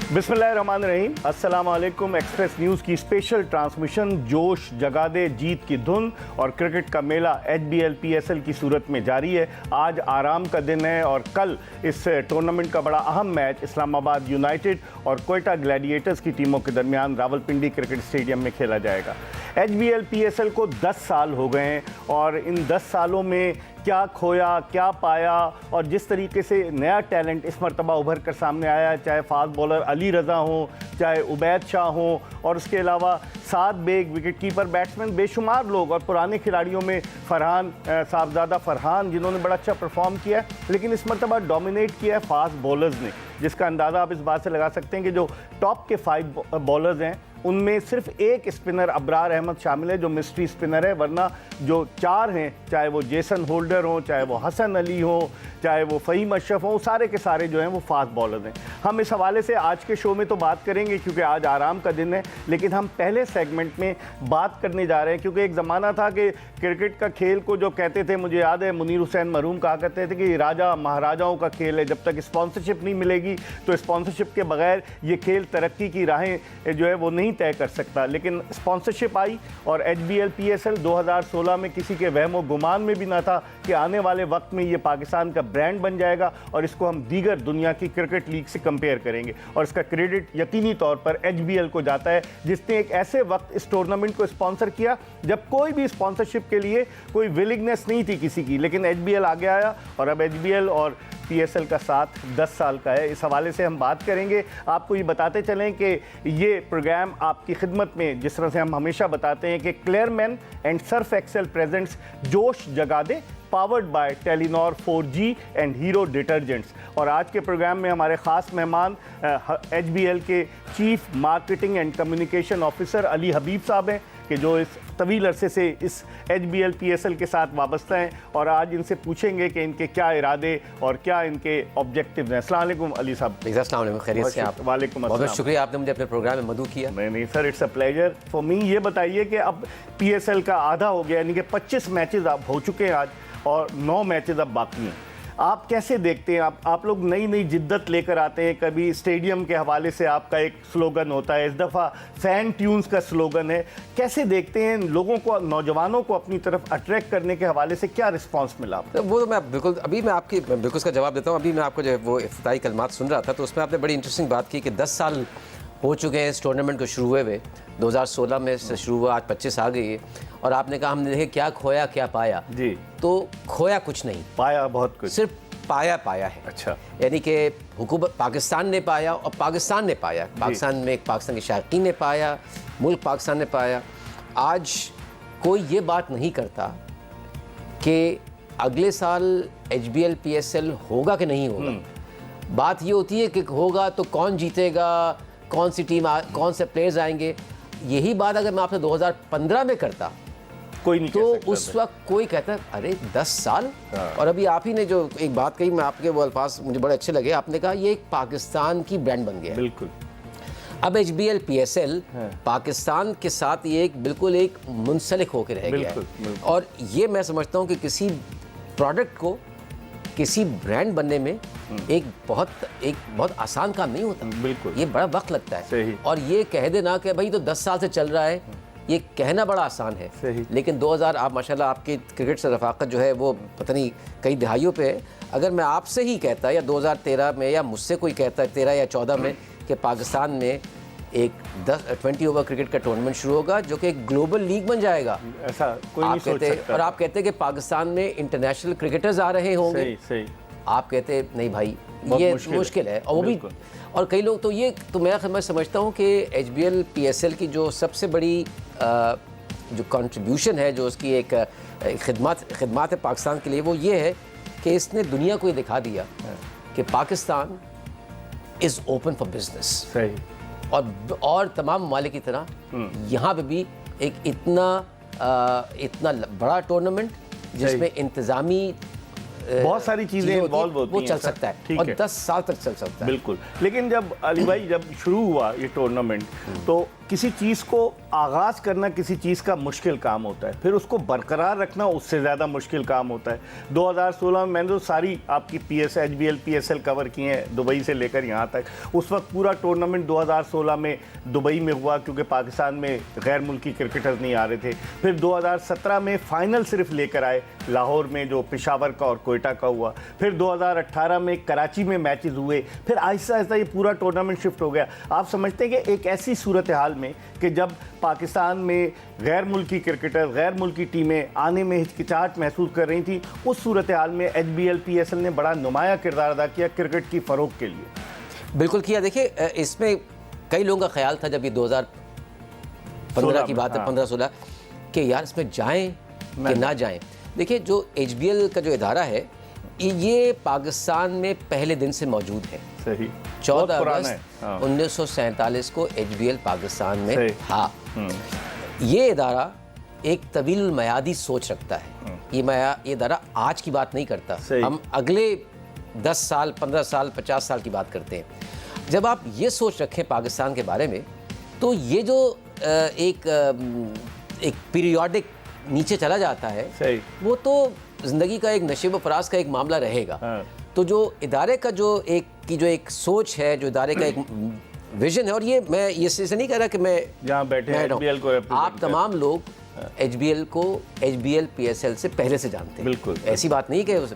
बिस्मिल्लाहिर्रहमानिर्रहीम, अस्सलाम वालेकुम। एक्सप्रेस न्यूज़ की स्पेशल ट्रांसमिशन जोश जगा दे जीत की धुन और क्रिकेट का मेला HBL PSL की सूरत में जारी है। आज आराम का दिन है और कल इस टूर्नामेंट का बड़ा अहम मैच इस्लामाबाद यूनाइटेड और कोयटा ग्लैडिएटर्स की टीमों के दरमियान रावलपिंडी क्रिकेट स्टेडियम में खेला जाएगा। HBL PSL को 10 साल हो गए हैं और इन 10 सालों में क्या खोया क्या पाया और जिस तरीके से नया टैलेंट इस मरतबा उभर कर सामने आया, चाहे फास्ट बॉलर अली रज़ा हो, चाहे उबैद शाह हो और उसके अलावा साद बेग, विकेट कीपर, बैट्समैन, बेशुमार लोग और पुराने खिलाड़ियों में फरहान साहबजादा फरहान जिन्होंने बड़ा अच्छा परफॉर्म किया, लेकिन इस मरतबा डोमिनेट किया है फास्ट बॉलर्स ने, जिसका अंदाज़ा आप इस बात से लगा सकते हैं कि जो टॉप के 5 बॉलर्स हैं उनमें सिर्फ एक स्पिनर अबरार अहमद शामिल है जो मिस्ट्री स्पिनर है, वरना जो 4 हैं, चाहे वो जेसन होल्डर हो, चाहे वो हसन अली हो, चाहे वो फ़हीम अशरफ हो, सारे के सारे जो हैं वो फास्ट बॉलर्स हैं। हम इस हवाले से आज के शो में तो बात करेंगे क्योंकि आज आराम का दिन है, लेकिन हम पहले सेगमेंट में बात करने जा रहे हैं क्योंकि एक ज़माना था कि क्रिकेट का खेल को जो कहते थे, मुझे याद है मुनीर हुसैन मरहूम कहा करते थे कि राजा महाराजाओं का खेल है, जब तक स्पॉन्सरशिप नहीं मिलेगी तो स्पॉन्सरशिप के बगैर ये खेल तरक्की की राहें जो है वो नहीं तय कर सकता। लेकिन स्पॉन्सरशिप आई और HBL PSL 2016 में किसी के वहमो गुमान में भी ना था कि आने वाले वक्त में ये पाकिस्तान का ब्रांड बन जाएगा और इसको हम दीगर दुनिया की क्रिकेट लीग से कंपेयर करेंगे और इसका क्रेडिट यकीनी तौर पर HBL को जाता है, जिसने एक ऐसे वक्त इस टूर्नामेंट को स्पॉन्सर किया जब कोई भी स्पॉन्सरशिप के लिए कोई विलिंगनेस नहीं थी किसी की, लेकिन HBL आगे आया और अब HBL और PSL का साथ 10 साल का है। इस हवाले से हम बात करेंगे। आपको ये बताते चलें कि ये प्रोग्राम आपकी खिदमत में, जिस तरह से हम हमेशा बताते हैं कि Clear Men and Surf Excel presents जोश जगा दे, powered by Telenor 4G and Hero detergents. और आज के प्रोग्राम में हमारे ख़ास मेहमान HBL के chief marketing and communication officer Ali Habib साहब हैं कि जो इस तवील अरसे से इस HBL PSL के साथ वाबस्ता हैं और आज इनसे पूछेंगे कि इनके क्या इरादे और क्या इनके ऑब्जेक्टिव हैं। अस्सलाम वालेकुम अली साहब। अस्सलाम वालेकुम, खैरियत से आप? वालेकुम अस्सलाम। बहुत शुक्रिया, आपने मुझे अपने प्रोग्राम में मदऊ किया। नहीं sir, it's a pleasure for me. ये बताइए कि अब PSL का आधा हो गया, यानी कि 25 मैचेस अब हो चुके हैं आज और 9 मैचेस अब बाकी हैं। आप कैसे देखते हैं? आप लोग नई नई जिद्दत लेकर आते हैं, कभी स्टेडियम के हवाले से आपका एक स्लोगन होता है, इस दफ़ा फैन ट्यून्स का स्लोगन है। कैसे देखते हैं लोगों को, नौजवानों को अपनी तरफ अट्रैक्ट करने के हवाले से क्या रिस्पांस मिला? तो वो मैं बिल्कुल बिल्कुल उसका जवाब देता हूँ। अभी मैं आपको जो है वो इफ्तिताई कलमात सुन रहा था तो उसमें आपने बड़ी इंटरेस्टिंग बात की कि 10 साल हो चुके हैं इस टूर्नामेंट को शुरू हुए 2016 में से शुरू हुआ, आज 25 आ गई है और आपने कहा हमने देखे क्या खोया क्या पाया जी। तो खोया कुछ नहीं, पाया बहुत कुछ, सिर्फ पाया है। अच्छा, यानी कि हुकूमत पाकिस्तान ने पाया और पाकिस्तान ने पाया, पाकिस्तान में पाकिस्तान के शायकीन ने पाया, मुल्क पाकिस्तान ने पाया। आज कोई ये बात नहीं करता कि अगले साल HBL PSL होगा कि नहीं होगा। बात ये होती है कि होगा तो कौन जीतेगा, कौन सी टीम, कौन से प्लेयर्स आएंगे। यही बात अगर मैं आपसे 2015 में करता कोई नहीं तो उस वक्त कोई कहता अरे 10 साल। और अभी आप ही ने जो एक बात कही, मैं आपके वो अल्फाज मुझे बड़े अच्छे लगे। आपने कहा ये एक पाकिस्तान की ब्रांड बन गया। बिल्कुल। अब HBL PSL पाकिस्तान के साथ ये बिल्कुल एक मुंसलिक होकर रह गया है और ये मैं समझता हूँ कि किसी प्रोडक्ट को, किसी ब्रांड बनने में एक बहुत आसान काम नहीं होता। बिल्कुल, ये बड़ा वक्त लगता है। सही। और ये कह देना कि भाई तो 10 साल से चल रहा है, ये कहना बड़ा आसान है। सही। लेकिन 2000 आप माशाल्लाह आपकी क्रिकेट से रफ़ाकत जो है वो पता नहीं कई दहाइयों पे है। अगर मैं आपसे ही कहता या 2013 में या मुझसे कोई कहता 13 या 14 में कि पाकिस्तान में एक 20 ओवर क्रिकेट का टूर्नामेंट शुरू होगा जो कि एक ग्लोबल लीग बन जाएगा, ऐसा कोई नहीं सोच सकता। और आप कहते कि पाकिस्तान में इंटरनेशनल क्रिकेटर्स आ रहे होंगे। सही। आप कहते नहीं भाई ये मुश्किल है। और वो भी, और कई लोग तो ये तो मैं समझता हूँ कि HBL PSL की जो सबसे बड़ी जो कंट्रीब्यूशन है, जो उसकी एक खिदमत है पाकिस्तान के लिए, वो ये है कि इसने दुनिया को ये दिखा दिया कि Pakistan is open for business. सही। और तमाम ममालिक की तरह यहाँ पे भी एक इतना बड़ा टूर्नामेंट जिसमें इंतज़ामी बहुत सारी चीजें इन्वॉल्व होती वो हैं चल सर। सकता है ठीक और है। 10 साल तक चल सकता है। बिल्कुल। लेकिन जब अली भाई जब शुरू हुआ ये टूर्नामेंट, तो किसी चीज़ को आगाज़ करना किसी चीज़ का मुश्किल काम होता है, फिर उसको बरकरार रखना उससे ज़्यादा मुश्किल काम होता है। 2016 में मैंने तो सारी आपकी HBL PSL कवर की हैं, दुबई से लेकर यहाँ तक। उस वक्त पूरा टूर्नामेंट 2016 में दुबई में हुआ क्योंकि पाकिस्तान में गैर मुल्की क्रिकेटर्स नहीं आ रहे थे। फिर 2017 में फाइनल सिर्फ लेकर आए लाहौर में, जो पेशावर का और कोयटा का हुआ। फिर 2018 में कराची में मैचेस हुए। फिर आहिस्ता आहिस्ता ये पूरा टूर्नामेंट शिफ्ट हो गया। आप समझते हैं कि एक ऐसी सूरत हाल में कि जब पाकिस्तान में गैर मुल्की क्रिकेटर, गैर मुल्की टीमें आने में हिचकिचाहट महसूस कर रही थी, उस सूरत हाल में HBL PSL ने बड़ा नुमाया किरदार अदा किया क्रिकेट की फ़रोग के लिए। बिल्कुल किया। देखिए, इसमें कई लोगों का ख्याल था जब ये 2015 की बात है, 15-16, कि यार इसमें जाएं कि ना जाएं। देखिए, जो HBL का जो इदारा है ये पाकिस्तान में पहले दिन से मौजूद है। सही। 14 अगस्त 1947 को HBL पाकिस्तान में था। ये इदारा एक तवील मयादी सोच रखता है। ये इदारा आज की बात नहीं करता, हम अगले 10 साल, 15 साल, 50 साल की बात करते हैं। जब आप ये सोच रखें पाकिस्तान के बारे में, तो ये जो एक पीरियोडिक नीचे चला जाता है, सही। वो तो ज़िंदगी का एक नशेब फराज का एक मामला रहेगा। तो जो इदारे का जो एक सोच है, जो इदारे का एक विजन है, और ये मैं ये से नहीं कह रहा कि मैं यहाँ बैठे HBL को आप तमाम लोग HBL को HBL PSL से पहले से जानते हैं। बिल्कुल। ऐसी बात नहीं कि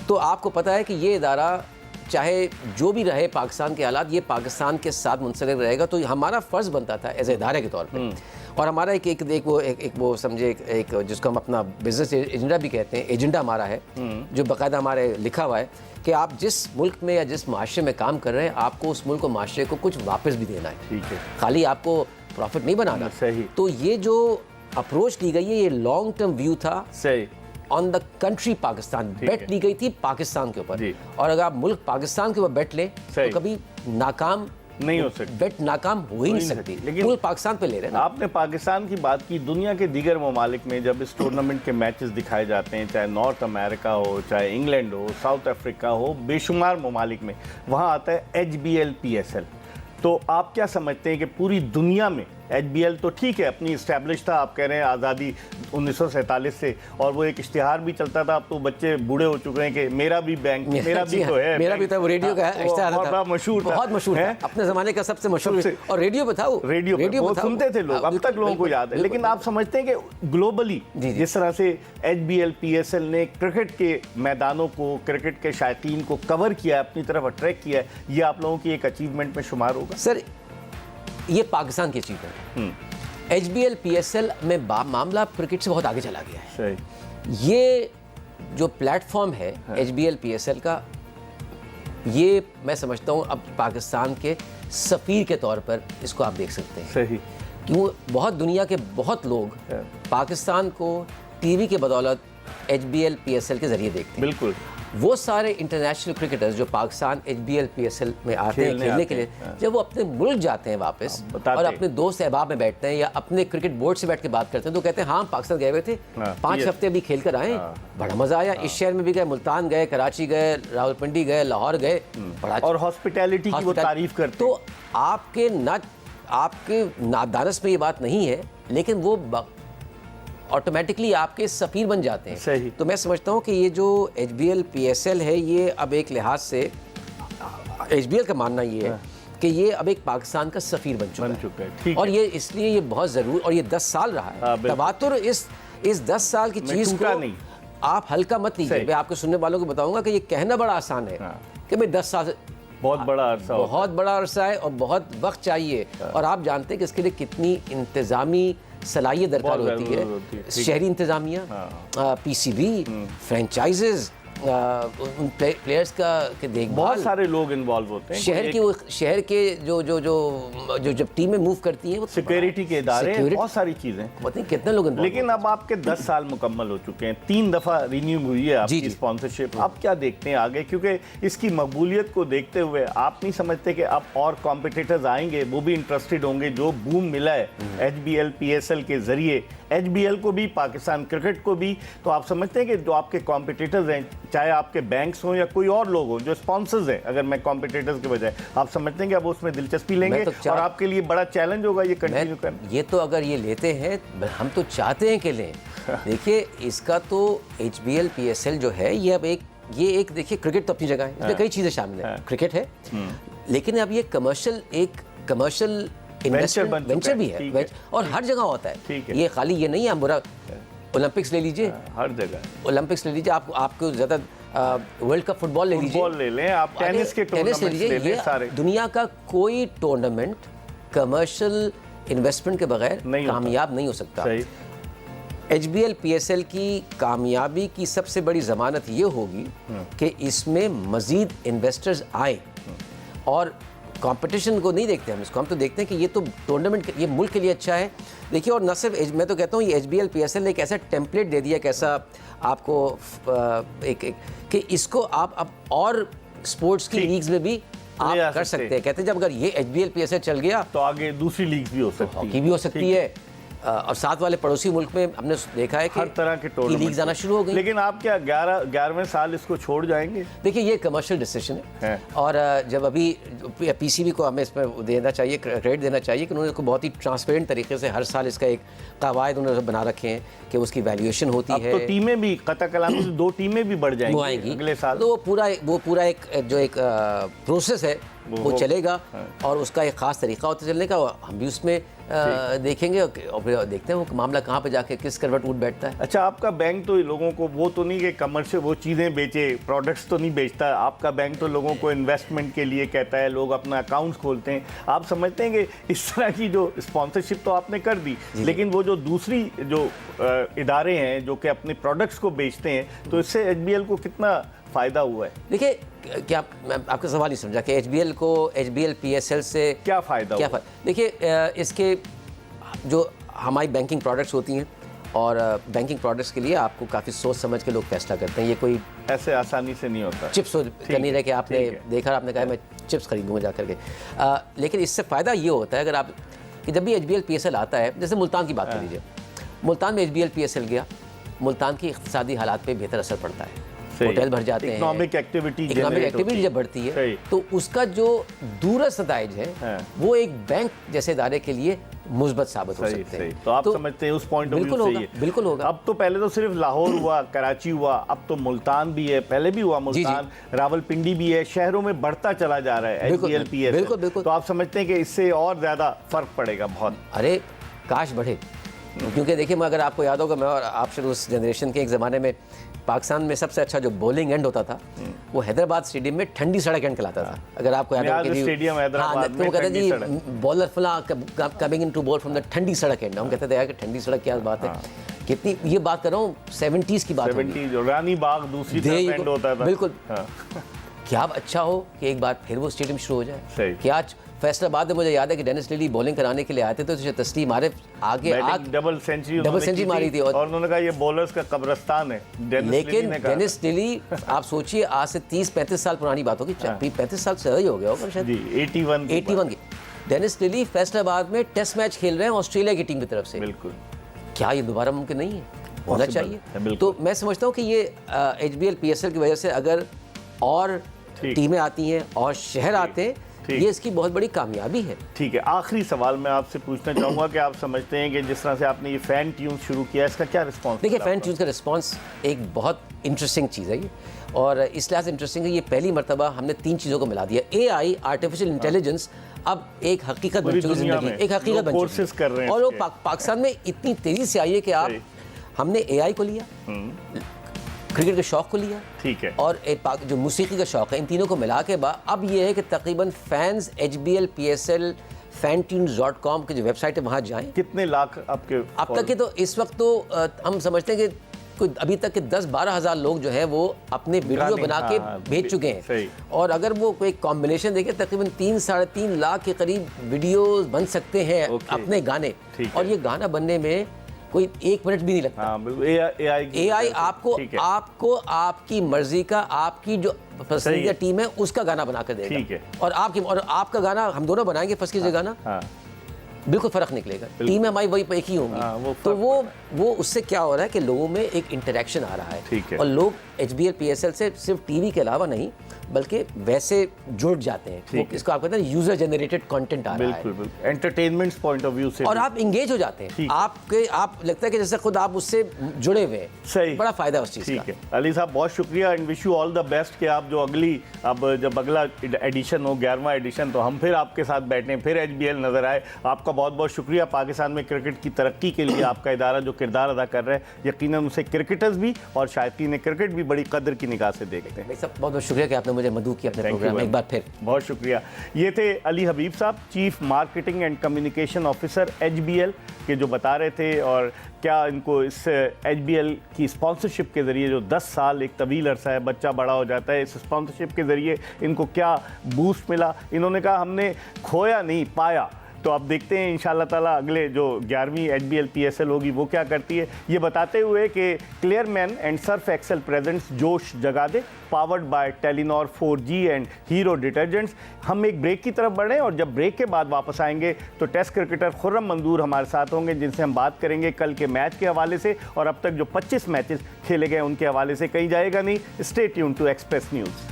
तो आपको पता है कि ये इदारा चाहे जो भी रहे पाकिस्तान के हालात, ये पाकिस्तान के साथ मुंसलिक रहेगा। तो हमारा फ़र्ज़ बनता था एज ए इदारे के तौर पर, और हमारा एक वो समझे एक जिसको हम अपना बिजनेस एजेंडा भी कहते हैं, एजेंडा हमारा है जो बाकायदा हमारे लिखा हुआ है कि आप जिस मुल्क में या जिस माशरे में काम कर रहे हैं, आपको उस मुल्क और माशरे को कुछ वापस भी देना है। ठीक है। खाली आपको प्रॉफिट नहीं बनाना। सही। तो ये जो अप्रोच ली गई है, ये लॉन्ग टर्म व्यू था। सही। ऑन द कंट्री पाकिस्तान, बेट ली गई थी पाकिस्तान के ऊपर। और अगर आप मुल्क पाकिस्तान के ऊपर बेट लें तो कभी नाकाम नहीं हो सकती, बेट नाकाम हो ही नहीं सकती। लेकिन मुल्क पाकिस्तान पे ले रहे हैं। आपने पाकिस्तान की बात की, दुनिया के दीगर ममालिक में जब इस टूर्नामेंट के मैचेस दिखाए जाते हैं, चाहे नॉर्थ अमेरिका हो, चाहे इंग्लैंड हो, साउथ अफ्रीका हो, बेशुमार ममालिक में वहाँ आता है HBL PSL। तो आप क्या समझते हैं कि पूरी दुनिया में HBL तो ठीक है अपनी इस्टेब्लिश था, आप कह रहे हैं आज़ादी 1947 से, और वो एक इश्तिहार भी चलता था। अब तो बच्चे बूढ़े हो चुके हैं कि मेरा भी बैंक, मेरा भी तो है, मेरा भी था, वो रेडियो का इश्तिहार था, मशहूर, बहुत मशहूर है अपने ज़माने का, सबसे मशहूर। और रेडियो पे था, रेडियो पे सुनते थे लोग, अब तक लोगों को याद है। लेकिन आप समझते हैं कि ग्लोबली जिस तरह से HBL PSL ने क्रिकेट के मैदानों को, क्रिकेट के शायकीन को कवर किया, अपनी तरफ अट्रैक्ट किया, ये आप लोगों की एक अचीवमेंट में शुमार होगा? सर, ये पाकिस्तान की अचीवमेंट है। HBL PSL में मामला क्रिकेट से बहुत आगे चला गया है। सही। ये जो प्लेटफॉर्म है HBL PSL का, ये मैं समझता हूँ अब पाकिस्तान के सफ़ीर के तौर पर इसको आप देख सकते हैं। सही। क्यों बहुत दुनिया के बहुत लोग पाकिस्तान को टीवी के बदौलत HBL PSL के ज़रिए देखते हैं। बिल्कुल। वो सारे इंटरनेशनल क्रिकेटर्स जो पाकिस्तान HBL PSL में आते हैं खेलने के लिए, जब वो अपने मुल्क जाते हैं वापस और अपने दोस्त अहबाब में बैठते हैं या अपने क्रिकेट बोर्ड से बैठ के बात करते हैं, तो कहते हैं हाँ पाकिस्तान गए हुए थे, 5 हफ्ते अभी खेल कर आए, बड़ा मज़ा आया। इस शहर में भी गए, मुल्तान गए, कराची गए, रावलपिंडी गए, लाहौर गए, बड़ा। और हॉस्पिटैलिटी की वो तारीफ करते। तो आपके नादानस में ये बात नहीं है, लेकिन वो ऑटोमेटिकली आपके सफ़ीर बन जाते हैं। सही। तो मैं समझता हूँ कि ये जो HBL PSL है, ये अब एक लिहाज से HBL का मानना ये है कि ये अब एक पाकिस्तान का सफ़ीर बन चुका है। ठीक है। और ये इसलिए ये बहुत ज़रूर, और ये 10 साल रहा है तवातुर। इस 10 साल की चीज़ को नहीं आप हल्का मत लीजिए। मैं आपके सुनने वालों को बताऊंगा कि ये कहना बड़ा आसान है कि भाई 10 साल बहुत बड़ा अरसा है और बहुत वक्त चाहिए, और आप जानते हैं कि इसके लिए कितनी इंतज़ामी सलाहियत दरकार होती है। शहरी इंतज़ामिया, PCB, फ्रेंचाइजेज, उन प्लेयर्स का के देखभाल, बहुत सारे लोग इन्वॉल्व होते हैं। शहर के जो जब टीमें मूव करती हैं, वो सिक्योरिटी के इदारे, बहुत सारी चीज़ें, पता नहीं कितने लोग। लेकिन अब आपके 10 साल मुकम्मल हो चुके हैं, 3 दफ़ा रिन्यू हुई है आपकी स्पॉन्सरशिप। अब क्या देखते हैं आगे, क्योंकि इसकी मकबूलियत को देखते हुए आप नहीं समझते कि अब और कॉम्पिटिटर्स आएंगे, वो भी इंटरेस्टेड होंगे? जो बूम मिला है HBL PSL के ज़रिए HBL को भी, पाकिस्तान क्रिकेट को भी, तो आप समझते हैं कि जो आपके कॉम्पिटिटर्स हैं चाहे आपके बैंक्स हों या कोई और लोग हों जो स्पॉन्सर्स हैं, अगर मैं कॉम्पिटिटर्स के बजाय, आप समझते हैं कि अब उसमें दिलचस्पी लेंगे और आपके लिए बड़ा चैलेंज होगा ये कंटिन्यू करना? ये तो अगर ये लेते हैं, हम तो चाहते हैं कि लें। देखिए इसका तो HBL PSL जो है ये अब एक देखिए, क्रिकेट तो अपनी जगह है, इसमें कई चीज़ें शामिल हैं, क्रिकेट है, लेकिन अब ये कमर्शियल इन्वेस्टमेंट वेंचर भी है, और हर जगह होता है। ये खाली ये नहीं है, बुरा ओलंपिक्स ले लीजिए, हर जगह ओलंपिक्स ले लीजिए, आपको ज़्यादा वर्ल्ड कप फुटबॉल ले लीजिए, ले लें आप, टेनिस के टूर्नामेंट्स ले लें, सारे। दुनिया का कोई टूर्नामेंट कमर्शियल इन्वेस्टमेंट के बगैर कामयाब नहीं हो सकता। HBL PSL की कामयाबी की सबसे बड़ी ज़मानत ये होगी कि इसमें मज़ीद इन्वेस्टर्स आए, और कंपटीशन को नहीं देखते हम तो देखते हैं कि ये तो टूर्नामेंट, ये मुल्क के लिए अच्छा है। देखिए, और न सिर्फ, मैं तो कहता हूँ ये HBL PSL ने एक ऐसा टेम्पलेट दे दिया, कैसा आपको कि इसको आप अब और स्पोर्ट्स की लीग्स में भी आप कर सकते हैं। कहते हैं जब अगर ये HBL PSL चल गया तो आगे दूसरी लीग्स भी हो सकती है, हॉकी भी हो सकती है, और साथ वाले पड़ोसी मुल्क में हमने देखा है कि हर तरह के टूर्नामेंट लीग आना शुरू हो गई। लेकिन आप क्या 11वें साल इसको छोड़ जाएंगे? देखिए ये कमर्शियल डिसीजन है, और जब अभी PCB को हमें इसमें देना चाहिए, क्रेडिट देना चाहिए कि उन्होंने बहुत ही ट्रांसपेरेंट तरीके से हर साल इसका एक कवायद उन्होंने बना रखे हैं कि उसकी वैल्यूएशन होती है। तो टीमें भी कता कलामी से 2 टीमें भी बढ़ जाएंगी अगले साल, तो वो पूरा एक जो एक प्रोसेस है वो चलेगा, और उसका एक ख़ास तरीका होता है चलने का, हम भी उसमें देखेंगे और फिर देखते हैं वो मामला कहाँ पे जाके किस करवट उठ बैठता है। अच्छा, आपका बैंक तो लोगों को वो तो नहीं कि कमर्शियल वो चीज़ें बेचे, प्रोडक्ट्स तो नहीं बेचता, आपका बैंक तो लोगों को इन्वेस्टमेंट के लिए कहता है, लोग अपना अकाउंट्स खोलते हैं। आप समझते हैं कि इस तरह की जो स्पॉन्सरशिप तो आपने कर दी, लेकिन वो जो दूसरी जो इदारे हैं जो कि अपने प्रोडक्ट्स को बेचते हैं, तो इससे HBL को कितना फ़ायदा हुआ है? देखिए, क्या मैं आपका सवाल ही समझा कि HBL PSL से क्या फ़ायदा हुआ? देखिए, इसके जो हमारी बैंकिंग प्रोडक्ट्स होती हैं, और बैंकिंग प्रोडक्ट्स के लिए आपको काफ़ी सोच समझ के लोग फैसला करते हैं। ये कोई ऐसे आसानी से नहीं होता। चिप्स नहीं रहे कि आपने देखा, आपने कहा मैं चिप्स खरीदूंगा जा करके, लेकिन इससे फ़ायदा ये होता है अगर आप कि जब भी HBL PSL आता है, जैसे मुल्तान की बात कर लीजिए, मुल्तान में HBL PSL गया, मुल्तान की इक़्तिसादी हालात पे बेहतर असर पड़ता है, होटल भर जाते हैं, इकोनॉमिक एक्टिविटी जब बढ़ती है तो उसका जो दूरस्थ नताइज है वो एक बैंक जैसे इदारे के लिए मुस्बत साबित हो सकते हैं। तो आप समझते हैं उस पॉइंट ऑफ व्यू से ये बिल्कुल होगा। अब तो पहले तो सिर्फ लाहौर हुआ, कराची हुआ, अब तो मुल्तान भी है, पहले भी हुआ मुल्तान, रावलपिंडी भी है, शहरों में बढ़ता चला जा रहा है HBL PSL। तो आप समझते हैं कि इससे और ज़्यादा फर्क पड़ेगा? बहुत, अरे काश बढ़े, क्योंकि देखिए, मैं अगर आपको याद होगा, मैं और आप शायद उस जनरेशन के एक ज़माने में पाकिस्तान में सबसे अच्छा जो बॉलिंग एंड होता था वो हैदराबाद स्टेडियम में ठंडी सड़क एंड कहलाता था। अगर आपको याद हो कि स्टेडियम हैदराबाद में कहते जी बॉलर फला coming in to bowl from the ठंडी सड़क एंड, हम कहते थे यार कि ठंडी सड़क क्या बात है, कितनी, ये बात कर रहा हूँ 70s की बात, 70s रानी बाग दूसरी तरफ एंड होता था। बिल्कुल। क्या अच्छा हो कि एक बार फिर वो स्टेडियम शुरू हो जाए। कि आज फैसलाबाद में मुझे याद है कि डेनिस लिली बॉलिंग कराने के लिए आए थे, तो तस्लीम आरिफ आगे डबल सेंचुरी मारी थी, और उन्होंने कहा ये बॉलर्स का कब्रिस्तान है। लेकिन डेनिस लिली, आप सोचिए आज से 30-35 साल पुरानी बात होगी, 35 साल से ही हो गया होगा शायद, 81 की। डेनिस लिली फैसलाबाद में टेस्ट मैच खेल रहे हैं ऑस्ट्रेलिया की टीम की तरफ से। बिल्कुल। क्या ये दोबारा मुमकिन नहीं है? होना चाहिए। तो मैं समझता हूँ कि ये HBL PSL की वजह से अगर और टीमें आती हैं और शहर आते हैं, ये इसकी बहुत बड़ी कामयाबी है। ठीक है, आखिरी सवाल मैं आपसे पूछना चाहूँगा कि आप समझते हैं कि जिस तरह से आपने ये फ़ैन ट्यून्स शुरू किया, इसका क्या रिस्पॉन्स? देखिए, फ़ैन ट्यून्स का रिस्पॉन्स एक बहुत इंटरेस्टिंग चीज़ है ये, और इस लिहाज से इंटरेस्टिंग है, ये पहली मरतबा हमने 3 चीज़ों को मिला दिया। AI आर्टिफिशियल इंटेलिजेंस अब एक हकीकत बन चुकी है, एक हकीकत बन चुकी है, और वो पाकिस्तान में इतनी तेज़ी से आई है कि आप, हमने AI को लिया, क्रिकेट के शौक़ को लिया, ठीक है, और जो मूसीकी का शौक़ है, इन तीनों को मिला के बाद अब ये है कि तकरीबन फैंस HBL PSL fantunes.com की जो वेबसाइट है वहाँ जाएं। कितने लाख आपके अब तक के? तो इस वक्त तो हम समझते हैं कि कोई अभी तक के 10-12 हज़ार लोग जो है वो अपने वीडियो बना के भेज चुके हैं, और अगर वो कोई कॉम्बिनेशन देखें तकरीबन 3-3.5 लाख के करीब वीडियोस बन सकते हैं अपने गाने, और ये गाना बनने में कोई 1 मिनट भी नहीं लगता। AI आपको आपकी मर्जी का, आपकी जो पसंदीदा टीम है उसका गाना बना कर देगा, और आपका गाना हम दोनों बनाएंगे फर्स्ट कीजिए गाना, बिल्कुल फर्क निकलेगा। टीम हमारी वही एक ही होंगी। वो तो वो उससे क्या हो रहा है कि लोगों में एक इंटरेक्शन आ रहा ठीक है। और लोग HBL PSL से सिर्फ टीवी के अलावा नहीं बल्कि वैसे जुड़ जाते हैं। वो इसको आप कहते हैं यूजर जनरेटेड कंटेंट आ रहा है, बिल्कुल बिल्कुल एंटरटेनमेंट पॉइंट ऑफ व्यू से, और आप इंगेज हो जाते हैं। आप लगता है कि जैसे खुद आप उससे जुड़े हुए हैं। सही, बड़ा फायदा है उस चीज़ का। ठीक है अली साहब, बहुत शुक्रिया and wish you all the best कि आप जो जब अगला एडिशन हो 11वां एडिशन, तो हम फिर आपके साथ बैठें, फिर HBL नजर आए। आपका बहुत बहुत शुक्रिया। पाकिस्तान में क्रिकेट की तरक्की के लिए आपका इदारा जो किरदार अदा कर रहा है, यकीनन उसे क्रिकेटर्स भी और शायकीन क्रिकेट भी बड़ी कदर की निगाह से देखते हैं। बहुत बहुत शुक्रिया कि आपने मुझे मदऊ किया अपने प्रोग्राम में एक बार फिर। बहुत शुक्रिया। ये थे अली हबीब साहब, chief marketing and communication officer HBL के, जो बता रहे थे और क्या इनको इस HBL की स्पॉन्सरशिप के ज़रिए, जो 10 साल एक तवील अरसा है, बच्चा बड़ा हो जाता है, इस स्पॉन्सरशिप के ज़रिए इनको क्या बूस्ट मिला। इन्होंने कहा हमने खोया नहीं पाया। तो अब देखते हैं इंशाल्लाह ताला अगले जो 11वीं HBL PSL होगी वो क्या करती है। ये बताते हुए कि Clear Men and Surf Excel presents जोश जगा दे, powered by Telenor 4G and Hero detergents. हम एक ब्रेक की तरफ बढ़ें और जब ब्रेक के बाद वापस आएंगे तो टेस्ट क्रिकेटर खुर्रम मंजूर हमारे साथ होंगे, जिनसे हम बात करेंगे कल के मैच के हवाले से और अब तक जो 25 मैचेस खेले गए उनके हवाले से। कहीं जाएगा नहीं, stay tune to express news.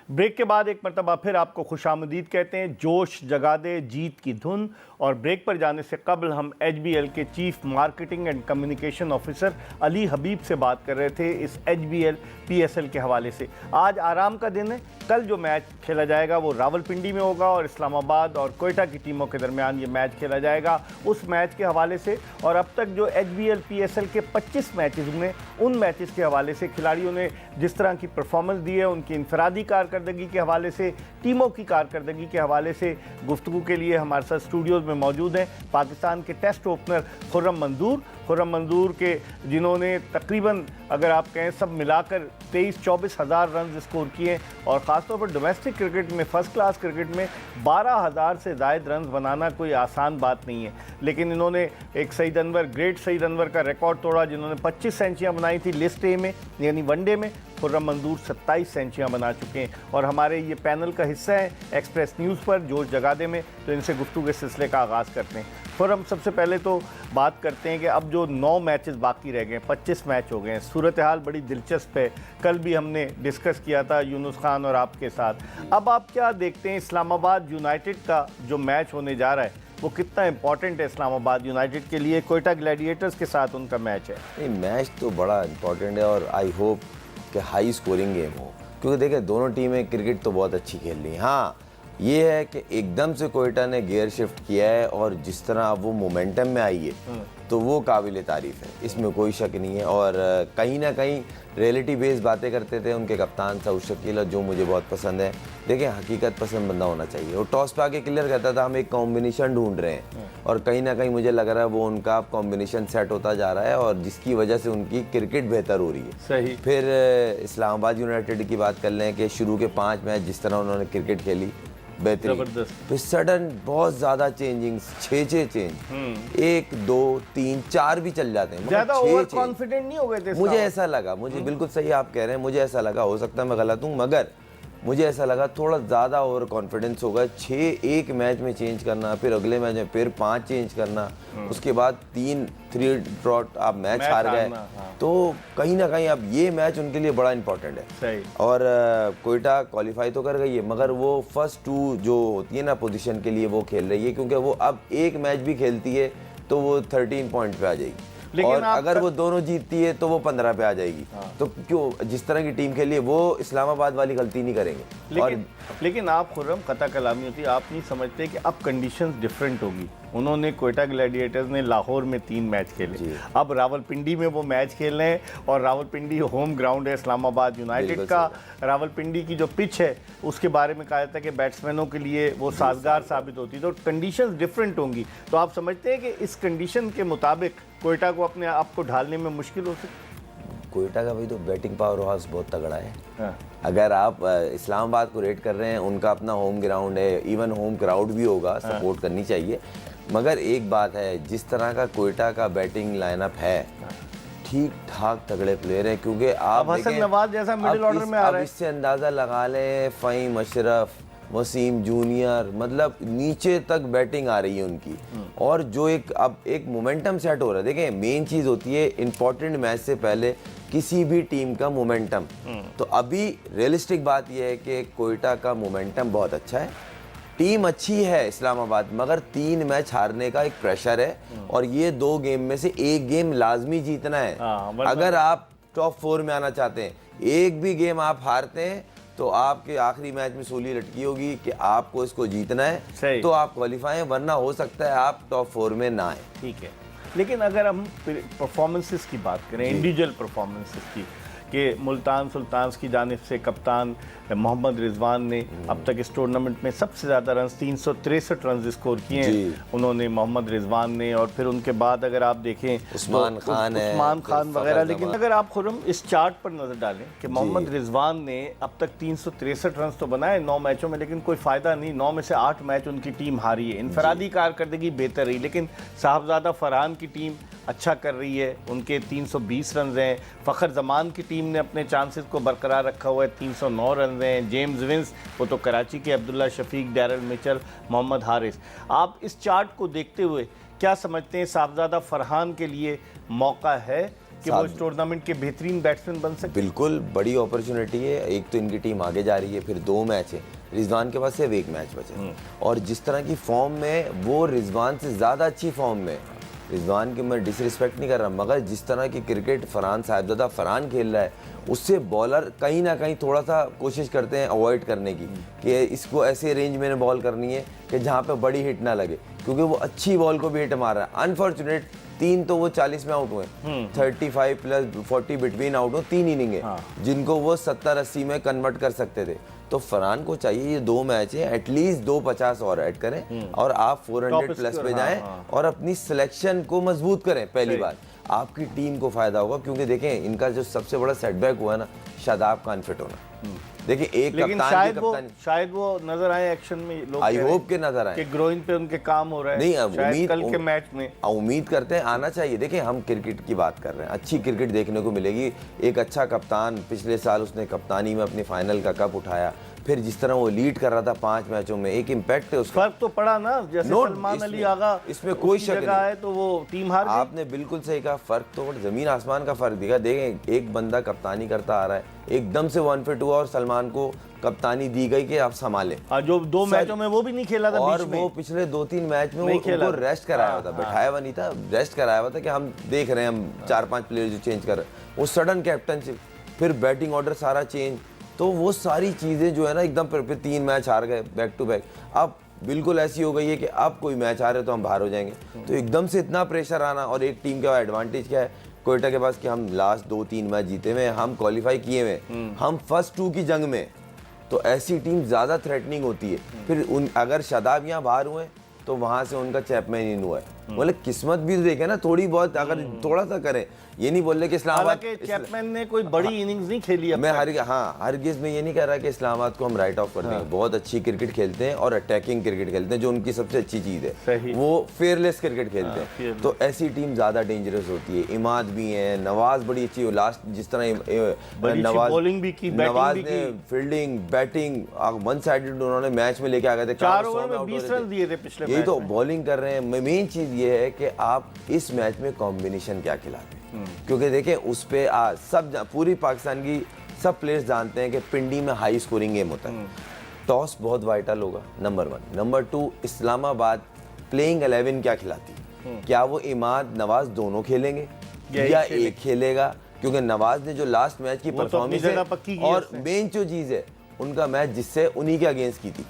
Break के बाद एक मरतबा फिर आपको खुशामदीद कहते हैं। जोश जगा दे जीत की धुन। और ब्रेक पर जाने से कबल हम HBL के chief marketing and communication officer Ali Habib से बात कर रहे थे इस HBL PSL के हवाले से। आज आराम का दिन है। कल जो मैच खेला जाएगा वो रावलपिंडी में होगा और इस्लामाबाद और कोयटा की टीमों के दरमियान ये मैच खेला जाएगा। उस मैच के हवाले से और अब तक जो HBL PSL के 25 मैचेस हुए, उन मैचेस के हवाले से, खिलाड़ियों ने जिस तरह की परफॉर्मेंस दी है, उनकी इनफरादी कारकर्दगी के हवाले से, टीमों की कारकर्दगी के हवाले से गुफ्तगू के लिए हमारे साथ स्टूडियोज़ में मौजूद हैं पाकिस्तान के टेस्ट ओपनर खुर्रम मंजूर के, जिन्होंने तकरीबन अगर आप कहें सब मिलाकर 23-24 हज़ार रन स्कोर किए और ख़ासतौर पर डोमेस्टिक क्रिकेट में, फर्स्ट क्लास क्रिकेट में 12,000 से ज़ायद रन बनाना कोई आसान बात नहीं है। लेकिन इन्होंने एक सईद अनवर, ग्रेट सईद अनवर का रिकॉर्ड तोड़ा, जिन्होंने 25 सेंचुरियाँ बनाई थी लिस्ट ए में यानी वनडे में। खुर्रम मंजूर 27 सेंचुरियाँ बना चुके हैं और हमारे ये पैनल का हिस्सा है एक्सप्रेस न्यूज़ पर जोश जगादे में। तो इनसे गुफ्तगू के सिलसिले का आगाज़ करते हैं। खुर्रम, सबसे पहले तो बात करते हैं कि अब जो 9 मैचेस बाकी रह गए, 25 मैच हो गए हैं, सूरत हाल बड़ी दिलचस्प है। कल भी हमने डिस्कस किया था यूनुस खान और आपके साथ। अब आप क्या देखते हैं इस्लामाबाद यूनाइटेड का जो मैच होने जा रहा है वो कितना इंपॉर्टेंट है इस्लामाबाद यूनाइटेड के लिए? कोयटा ग्लैडिएटर्स के साथ उनका मैच है। नहीं, मैच तो बड़ा इंपॉर्टेंट है और आई होप कि हाई स्कोरिंग गेम हो, क्योंकि देखिए दोनों टीमें क्रिकेट तो बहुत अच्छी खेल रही हैं। हाँ, ये है कि एकदम से कोयटा ने गियर शिफ्ट किया है और जिस तरह वो मोमेंटम में आई है तो वो काबिल तारीफ़ है, इसमें कोई शक नहीं है। और कहीं ना कहीं रियलिटी बेस्ड बातें करते थे उनके कप्तान सऊद शकील, जो मुझे बहुत पसंद है। देखिए, हकीकत पसंद बंदा होना चाहिए। और टॉस पे आके क्लियर कहता था हम एक कॉम्बिनेशन ढूंढ रहे हैं और कहीं ना कहीं मुझे लग रहा है वो उनका कॉम्बिनेशन सेट होता जा रहा है और जिसकी वजह से उनकी क्रिकेट बेहतर हो रही है। सही। फिर इस्लामाबाद यूनाइटेड की बात कर लें कि शुरू के 5 मैच जिस तरह उन्होंने क्रिकेट खेली बेहतरीन, फिर सडन बहुत ज्यादा चेंजिंग्स, 6 चेंज, 1 2 3 4 भी चल जाते हैं, ज्यादा ओवर कॉन्फिडेंट नहीं हो गए थे। मुझे ऐसा लगा, मुझे बिल्कुल सही आप कह रहे हैं, मुझे ऐसा लगा, हो सकता है मैं गलत हूँ, मगर मुझे ऐसा लगा थोड़ा ज़्यादा ओवर कॉन्फिडेंस होगा। 6 एक मैच में चेंज करना, फिर अगले मैच में फिर 5 चेंज करना, उसके बाद 3 ड्रॉट आप मैच हार गए। तो कहीं ना कहीं अब ये मैच उनके लिए बड़ा इंपॉर्टेंट है। सही। और कोयटा क्वालिफाई तो कर गई है, मगर वो फर्स्ट 2 जो होती है ना पोजीशन के लिए वो खेल रही है, क्योंकि वो अब एक मैच भी खेलती है तो वो 13 पॉइंट पे आ जाएगी। और अगर वो दोनों जीतती है तो वो 15 पे आ जाएगी। तो क्यों, जिस तरह की टीम खेली है वो इस्लामाबाद वाली गलती नहीं करेंगे। लेकिन आप खुर्रम, कता कलामी होती है, आप नहीं समझते कि अब कंडीशंस डिफरेंट होगी। उन्होंने कोयटा ग्लैडिएटर्स ने लाहौर में 3 मैच खेले, अब रावलपिंडी में वो मैच खेल रहे हैं और रावलपिंडी होम ग्राउंड है इस्लामाबाद यूनाइटेड का। रावलपिंडी की जो पिच है उसके बारे में कहा जाता है कि बैट्समैनों के लिए वो साजगार साबित होती है, तो कंडीशंस डिफरेंट होंगी। तो आप समझते हैं कि इस कंडीशन के मुताबिक कोयटा को अपने आप को ढालने में मुश्किल हो सकती? कोयटा का भाई तो बैटिंग पावर हाउस बहुत तगड़ा है। हाँ। अगर आप इस्लामाबाद को रेट कर रहे हैं, उनका अपना होम ग्राउंड है, इवन होम क्राउड भी होगा, सपोर्ट करनी चाहिए। मगर एक बात है, जिस तरह का कोयटा का बैटिंग लाइनअप है, ठीक ठाक तगड़े प्लेयर हैं, क्योंकि आप हसन नवाज जैसा मिडिल ऑर्डर में आ रहा है। इससे अंदाज़ा लगा लें फ़हीम अशरफ, वसीम जूनियर, मतलब नीचे तक बैटिंग आ रही है उनकी। और जो अब एक मोमेंटम सेट हो रहा है। देखें, मेन चीज़ होती है इंपॉर्टेंट मैच से पहले किसी भी टीम का मोमेंटम। तो अभी रियलिस्टिक बात यह है कि कोयटा का मोमेंटम बहुत अच्छा है, टीम अच्छी है इस्लामाबाद, मगर 3 मैच हारने का एक प्रेशर है और ये 2 गेम में से एक गेम लाजमी जीतना है। अगर आप टॉप 4 में आना चाहते हैं, एक भी गेम आप हारते हैं तो आपके आखिरी मैच में सूली लटकी होगी कि आपको इसको जीतना है, तो आप क्वालिफाई हैं, वरना हो सकता है आप टॉप 4 में ना आए। ठीक है, लेकिन अगर हम परफॉर्मेंसेस की बात करें, इंडिविजुअल परफॉर्मेंसेस की, कि मुल्तान सुल्तान्स की जानिब से कप्तान मोहम्मद रिजवान ने अब तक इस टूर्नामेंट में सबसे ज़्यादा रन 363 रन स्कोर किए हैं उन्होंने, मोहम्मद रिजवान ने। और फिर उनके बाद अगर आप देखें उस्मान खान वगैरह। लेकिन अगर आप खुरम इस चार्ट पर नज़र डालें कि मोहम्मद रिजवान ने अब तक 363 रन तो बनाए 9 मैचों में, लेकिन कोई फ़ायदा नहीं। 9 में से 8 मैच उनकी टीम हारी है। इनफरादी कारकर्दगी बेहतर रही, लेकिन साहबजादा फरहान की टीम अच्छा कर रही है, उनके 320 रन हैं। फ़खर जमान की टीम ने अपने चांसेस को बरकरार रखा हुआ है, 309 रन हैं। जेम्स विंस, वो तो कराची के, अब्दुल्ला शफीक, डैरल मिचल, मोहम्मद हारिस। आप इस चार्ट को देखते हुए क्या समझते हैं, साहबजादा फरहान के लिए मौका है कि वो इस टूर्नामेंट के बेहतरीन बैट्समैन बन सके? बिल्कुल, बड़ी अपॉर्चुनिटी है। एक तो इनकी टीम आगे जा रही है, फिर 2 मैच है, रिजवान के पास सिर्फ 1 मैच बचे और जिस तरह की फॉर्म में वो रिजवान से ज़्यादा अच्छी फॉर्म में। रिजवान की मैं डिसरिस्पेक्ट नहीं कर रहा, मगर जिस तरह की क्रिकेट फरहान, साहिबजादा फरहान खेल रहा है, उससे बॉलर कहीं ना कहीं थोड़ा सा कोशिश करते हैं अवॉइड करने की कि इसको ऐसे रेंज में बॉल करनी है कि जहाँ पे बड़ी हिट ना लगे, क्योंकि वो अच्छी बॉल को भी हिट मार रहा है। अनफॉर्चुनेट 3 तो वो 40 में आउट हुए, 35 प्लस 40 बिटवीन आउट हो, 3 इनिंग है जिनको वो 70-80 में कन्वर्ट कर सकते थे। तो फरहान को चाहिए ये 2 मैच है, एटलीस्ट 250 और ऐड करें और आप 400 प्लस पे जाएं और अपनी सिलेक्शन को मजबूत करें। पहली बात, आपकी टीम को फायदा होगा, क्योंकि देखें इनका जो सबसे बड़ा सेटबैक हुआ ना, शादाब खान फिट होना। देखिए एक लेकिन शायद वो नजर आए एक्शन में, लोग आई होप के नजर आए कि ग्रोइन पे उनके काम हो रहा है। नहीं, उम्मीद कल के मैच में उम्मीद करते हैं आना चाहिए। देखिए हम क्रिकेट की बात कर रहे हैं, अच्छी क्रिकेट देखने को मिलेगी। एक अच्छा कप्तान, पिछले साल उसने कप्तानी में अपनी फाइनल का कप उठाया, फिर जिस तरह वो लीड कर रहा था 5 मैचों में, एक इम्पैक्ट है उसका। फर्क तो पड़ा ना, जैसे सलमान अली आगा इसमें कोई शक नहीं है तो वो टीम हार गई। आपने बिल्कुल सही कहा, फर्क तो जमीन आसमान का फर्क दिखा। देखें एक बंदा कप्तानी करता आ रहा है, एकदम से 1 फिट हुआ और सलमान को कप्तानी दी गई कि आप संभालें। जो 2 मैचों में वो भी नहीं खेला था और बीच में। वो पिछले 2-3 मैच में उनको रेस्ट कराया हुआ था, बैठाया हुआ नहीं था, रेस्ट कराया हुआ था कि हम देख रहे हैं, हम 4-5 प्लेयर जो चेंज कर रहे हैं। वो सडन कैप्टनशिप, फिर बैटिंग ऑर्डर सारा चेंज, तो वो सारी चीज़ें जो है ना एकदम फिर 3 मैच हार गए बैक टू बैक। अब बिल्कुल ऐसी हो गई है कि अब कोई मैच हारे तो हम बाहर हो जाएंगे। तो एकदम से इतना प्रेशर आना, और एक टीम का एडवांटेज क्या है कोयटा के पास कि हम लास्ट 2-3 मैच जीते हुए, हम क्वालिफाई किए हुए, हम फर्स्ट 2 की जंग में, तो ऐसी टीम ज़्यादा थ्रेटनिंग होती है। फिर अगर शादाब यहाँ बाहर हुए तो वहाँ से उनका चैपमैन इन हुआ है, मतलब किस्मत भी देखे ना थोड़ी बहुत, अगर थोड़ा सा करें। ये नहीं बोल रहे कि इस्लामाबाद, चैपमैन ने कोई बड़ी इनिंग्स नहीं खेली है। मैं हरगिज़ में ये नहीं कह रहा कि इस्लामाबाद को हम राइट ऑफ कर देंगे। बहुत अच्छी क्रिकेट खेलते हैं और अटैकिंग क्रिकेट खेलते हैं, जो उनकी सबसे अच्छी चीज़ है। वो फेयरलेस क्रिकेट खेलते हैं, तो ऐसी टीम ज़्यादा डेंजरस होती है। इमाद भी हैं, नवाज बड़ी अच्छी, लास्ट जिस तरह नवाज ने फील्डिंग, बैटिंग 1 साइडेड उन्होंने मैच में लेके आ गए थे, 4 ओवर में 20 रन दिए थे पिछले। यही तो बॉलिंग कर रहे हैं। मेन चीज़ ये है कि आप इस मैच में कॉम्बिनेशन क्या खिलाते हैं, क्योंकि देखें उस पे सब पूरी पाकिस्तान की सब प्लेयर्स जानते हैं कि पिंडी में हाई स्कोरिंग गेम होता है। टॉस बहुत वाइटल होगा, नंबर 1। नंबर 2, इस्लामाबाद प्लेइंग 11 क्या खिलाती है? क्या वो इमाद नवाज दोनों खेलेंगे या एक खेलेगा? क्योंकि नवाज ने जो लास्ट मैच की परफॉर्मेंस है, और मेन जो चीज़ है उनका मैच जिससे उन्हीं के अगेंस्ट की थी,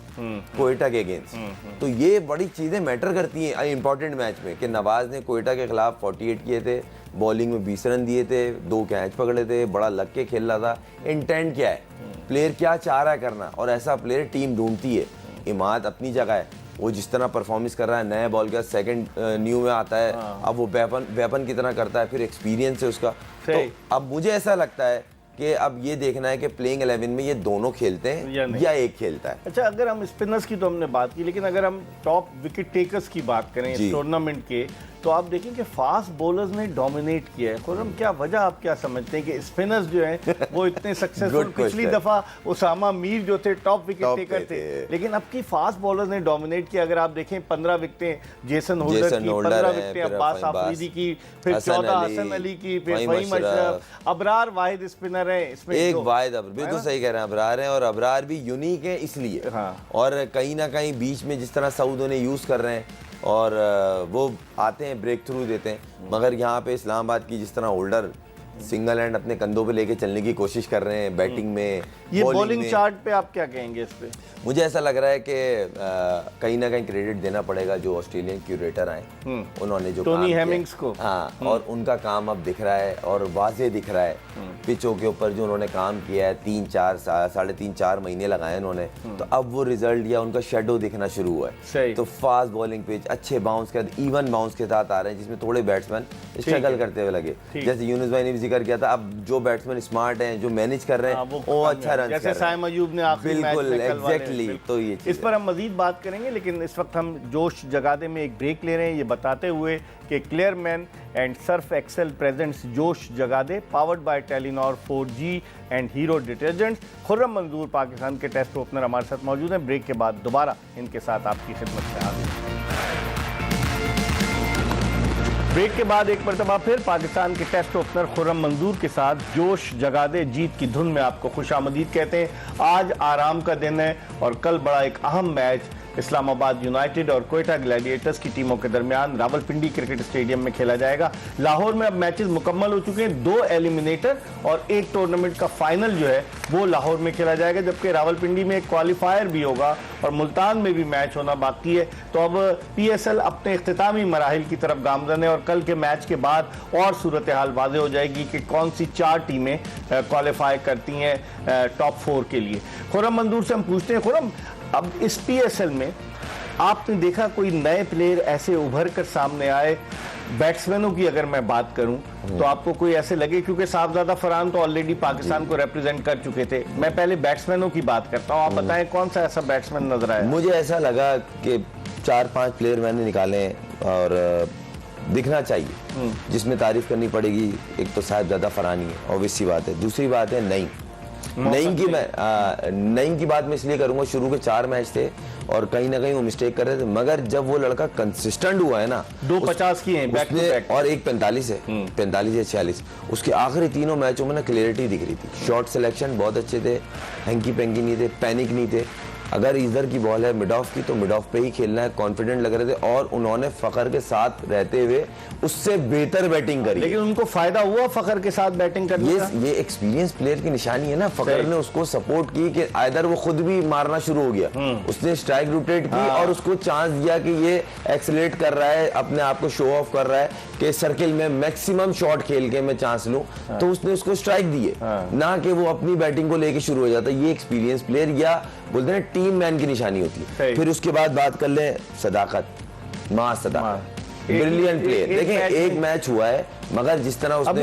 कोयटा के अगेंस्ट। तो ये बड़ी चीज़ें मैटर करती हैं इंपॉर्टेंट मैच में, कि नवाज ने कोयटा के खिलाफ 48 किए थे, बॉलिंग में 20 रन दिए थे, 2 कैच पकड़े थे, बड़ा लग के खेल रहा था। इंटेंट क्या है, प्लेयर क्या चाह रहा है करना, और ऐसा प्लेयर टीम ढूंढती है। इमाद अपनी जगह है, वो जिस तरह परफॉर्मेंस कर रहा है, नए बॉल का सेकंड न्यू में आता है, अब वो वेपन की तरह करता है, फिर एक्सपीरियंस है उसका। तो अब मुझे ऐसा लगता है कि अब ये देखना है कि प्लेइंग 11 में ये दोनों खेलते हैं या एक खेलता है। अच्छा, अगर हम स्पिनर्स की तो हमने बात की, लेकिन अगर हम टॉप विकेट टेकर्स की बात करें इस टूर्नामेंट के, तो आप देखें कि फास्ट बॉलर्स ने डोमिनेट किया है। खुर्रम, क्या वजह आप क्या समझते हैं कि स्पिनर्स जो हैं वो इतने सक्सेसफुल? Good पिछली question. दफा उसामा मीर जो थे टॉप विकेट Top टेकर पे थे, थे। लेकिन अब की फास्ट बॉलर्स ने डोमिनेट किया। अगर आप देखें 15 विकेटें जेसन होल्डर जेसन की, होल्डर 15 हैं, विकेटें फिर अब्बास फहीम आफरीदी की, फिर हसन 14 अली, हसन अली की, फिर फहीम फहीम अशरफ। अबरार वाहिद स्पिनर है इसमें। एक जो- वाहिद बिल्कुल सही कह रहे हैं, अबरार हैं, और अबरार भी यूनिक है इसलिए। हाँ। और कहीं ना कहीं बीच में जिस तरह सऊद उन्हें यूज़ कर रहे हैं और वो आते हैं, ब्रेक थ्रू देते हैं, मगर यहाँ पे इस्लामाबाद की जिस तरह होल्डर सिंगल हैंड अपने कंधों पे लेके चलने की कोशिश कर रहे हैं बैटिंग में, ये बॉलिंग बॉलिंग में। चार्ट पे आप क्या कहेंगे इस पे? मुझे ऐसा लग रहा है कि कहीं ना कहीं क्रेडिट देना पड़ेगा जो ऑस्ट्रेलियन क्यूरेटर आए, उन्होंने जो टोनी काम किया है। हेमिंग्स को। हाँ, और उनका काम अब दिख रहा है और वाजे दिख रहा है। पिचों के ऊपर जो उन्होंने काम किया है, 3-4 महीने लगाए उन्होंने, तो अब वो रिजल्ट या उनका शेडो दिखना शुरू हुआ सही। है। तो फास्ट बॉलिंग पिच, अच्छे बाउंस के साथ, इवन बाउंस के साथ आ रहे हैं, जिसमें थोड़े बैट्समैन स्ट्रगल करते हुए लगे। जैसे यूनुस भाई ने भी जिक्र किया था, अब जो बैट्समैन स्मार्ट हैं, जो मैनेज कर रहे हैं, वो अच्छा रन जैसे साइम अयूब ने आखिरी मैच बिल्कुल, में कल वाले- एग्जैक्टली। बिल्कुल। तो ये इस पर हम मजीद बात करेंगे, लेकिन इस वक्त हम जोश जगादे में एक ब्रेक ले रहे हैं, ये बताते हुए कि Clear Men and Surf Excel presents जोश जगादे, powered by Telenor 4G and Hero detergents. Khurram Manzoor Pakistan के टेस्ट ओपनर हमारे साथ मौजूद हैं। ब्रेक के बाद दोबारा इनके साथ आपकी खिदमत में हाजिर हैं। ब्रेक के बाद एक मरतबा फिर पाकिस्तान के टेस्ट ओपनर खुर्रम मंजूर के साथ जोश जगादे जीत की धुन में आपको खुशामदीद कहते हैं। आज आराम का दिन है और कल बड़ा एक अहम मैच इस्लामाबाद यूनाइटेड और क्वेटा ग्लैडिएटर्स की टीमों के दरमियान रावलपिंडी क्रिकेट स्टेडियम में खेला जाएगा। लाहौर में अब मैचेस मुकम्मल हो चुके हैं, 2 एलिमिनेटर और एक टूर्नामेंट का फाइनल जो है वो लाहौर में खेला जाएगा, जबकि रावलपिंडी में एक क्वालिफायर भी होगा और मुल्तान में भी मैच होना बाकी है। तो अब PSL अपने इख्तितामी मराहिल की तरफ गामजन है और कल के मैच के बाद और सूरत हाल वाज़ेह हो जाएगी कि कौन सी 4 टीमें क्वालिफाई करती हैं टॉप 4 के लिए। खुर्रम मंजूर से हम पूछते हैं, खुर्रम, अब इस PSL में आपने देखा कोई नए प्लेयर ऐसे उभर कर सामने आए? बैट्समैनों की अगर मैं बात करूं तो आपको कोई ऐसे लगे, क्योंकि साहबजादा फरहान तो ऑलरेडी पाकिस्तान को रिप्रेजेंट कर चुके थे, मैं पहले बैट्समैनों की बात करता हूं, आप बताएं कौन सा ऐसा बैट्समैन नजर आया? मुझे ऐसा लगा कि 4-5 प्लेयर मैंने निकाले हैं और दिखना चाहिए, जिसमें तारीफ करनी पड़ेगी। एक तो साहबजादा फरहानी है, ऑब्वियस सी बात है। दूसरी बात है नईम की बात मैं इसलिए करूंगा, शुरू के 4 मैच थे और कहीं ना कहीं वो मिस्टेक कर रहे थे, मगर जब वो लड़का कंसिस्टेंट हुआ है ना, 250 की हैं बैक टू बैक और एक 45 है, 45 या 46, उसके आखिरी तीनों मैचों में ना क्लियरिटी दिख रही थी। शॉट सिलेक्शन बहुत अच्छे थे, हैंकी पेंकी नहीं थे, पैनिक नहीं थे। अगर इधर की बॉल है मिड ऑफ की तो मिड ऑफ पे ही खेलना है, कॉन्फिडेंट लग रहे थे और उन्होंने फखर के साथ रहते हुए उससे बेहतर बैटिंग करी। लेकिन उनको फायदा हुआ फखर के साथ बैटिंग करने का? ये एक्सपीरियंस प्लेयर की निशानी है ना। फखर ने उसको सपोर्ट की कि आइदर वो खुद भी मारना शुरू हो गया, उसने स्ट्राइक रोटेट की और उसको चांस दिया कि ये एक्सेलरेट कर रहा है, अपने आप को शो ऑफ कर रहा है कि सर्किल में मैक्सिमम शॉट खेल के मैं चांस लूं, तो उसने उसको स्ट्राइक दिए, ना कि वो अपनी बैटिंग को लेके शुरू हो जाता। ये एक्सपीरियंस प्लेयर या बोलते हैं टीम मैन की निशानी होती है। फिर उसके बाद बात कर ले सदाकत, सदाकत, ब्रिलियंट प्लेयर। देखें एक मैच हुआ है, मगर जिस तरह उसने